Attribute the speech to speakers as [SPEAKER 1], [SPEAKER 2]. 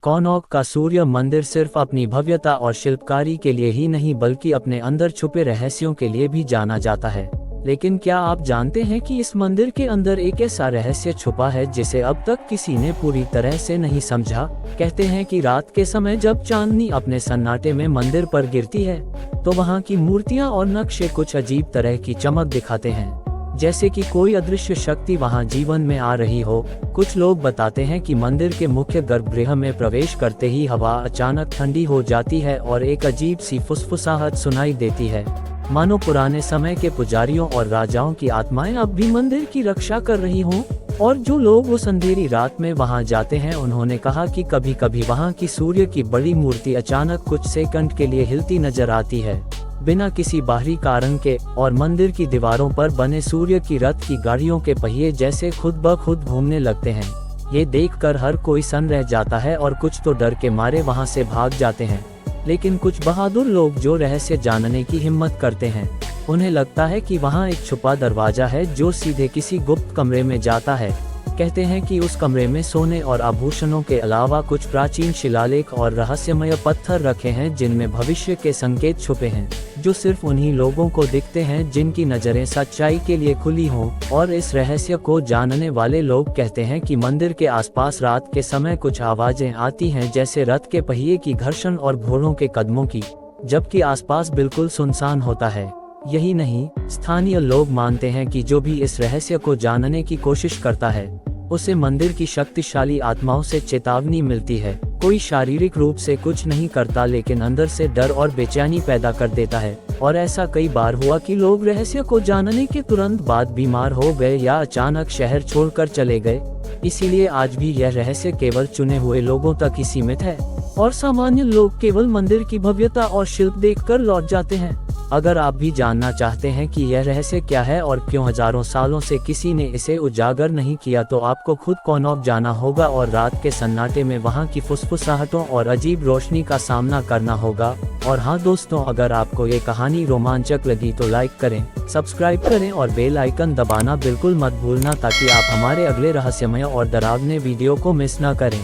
[SPEAKER 1] कौनौक का सूर्य मंदिर सिर्फ अपनी भव्यता और शिल्पकारी के लिए ही नहीं बल्कि अपने अंदर छुपे रहस्यों के लिए भी जाना जाता है। लेकिन क्या आप जानते हैं कि इस मंदिर के अंदर एक ऐसा रहस्य छुपा है जिसे अब तक किसी ने पूरी तरह से नहीं समझा। कहते हैं कि रात के समय जब चांदनी अपने सन्नाटे में मंदिर पर गिरती है तो वहाँ की मूर्तियाँ और नक्शे कुछ अजीब तरह की चमक दिखाते हैं, जैसे कि कोई अदृश्य शक्ति वहां जीवन में आ रही हो। कुछ लोग बताते हैं कि मंदिर के मुख्य गर्भगृह में प्रवेश करते ही हवा अचानक ठंडी हो जाती है और एक अजीब सी फुसफुसाहट सुनाई देती है, मानो पुराने समय के पुजारियों और राजाओं की आत्माएं अब भी मंदिर की रक्षा कर रही हों। और जो लोग उस अंधेरी रात में वहां जाते हैं उन्होंने कहा कि कभी कभी वहां की सूर्य की बड़ी मूर्ति अचानक कुछ सेकंड के लिए हिलती नजर आती है बिना किसी बाहरी कारण के, और मंदिर की दीवारों पर बने सूर्य की रथ की गाड़ियों के पहिए जैसे खुद ब खुद घूमने लगते हैं। ये देखकर हर कोई सन्न रह जाता है और कुछ तो डर के मारे वहां से भाग जाते हैं। लेकिन कुछ बहादुर लोग जो रहस्य जानने की हिम्मत करते हैं, उन्हें लगता है कि वहां एक छुपा दरवाजा है जो सीधे किसी गुप्त कमरे में जाता है। कहते हैं कि उस कमरे में सोने और आभूषणों के अलावा कुछ प्राचीन शिलालेख और रहस्यमय पत्थर रखे हैं जिनमें भविष्य के संकेत छुपे हैं, जो सिर्फ उन्हीं लोगों को दिखते हैं जिनकी नजरें सच्चाई के लिए खुली हों। और इस रहस्य को जानने वाले लोग कहते हैं कि मंदिर के आसपास रात के समय कुछ आवाजें आती हैं, जैसे रथ के पहिए की घर्षण और घोड़ों के कदमों की, जबकि आसपास बिल्कुल सुनसान होता है। यही नहीं, स्थानीय लोग मानते हैं कि जो भी इस रहस्य को जानने की कोशिश करता है उसे मंदिर की शक्तिशाली आत्माओं से चेतावनी मिलती है। कोई शारीरिक रूप से कुछ नहीं करता लेकिन अंदर से डर और बेचैनी पैदा कर देता है। और ऐसा कई बार हुआ कि लोग रहस्य को जानने के तुरंत बाद बीमार हो गए या अचानक शहर छोड़कर चले गए। इसीलिए आज भी यह रहस्य केवल चुने हुए लोगों तक ही सीमित है और सामान्य लोग केवल मंदिर की भव्यता और शिल्प देखकर लौट जाते हैं। अगर आप भी जानना चाहते हैं कि यह रहस्य क्या है और क्यों हजारों सालों से किसी ने इसे उजागर नहीं किया, तो आपको खुद कौनौक जाना होगा और रात के सन्नाटे में वहां की फुसफुसाहटों और अजीब रोशनी का सामना करना होगा। और हाँ दोस्तों, अगर आपको ये कहानी रोमांचक लगी तो लाइक करें, सब्सक्राइब करें और बेल आइकन दबाना बिल्कुल मत भूलना ताकि आप हमारे अगले रहस्यमय और डरावने वीडियो को मिस न करें।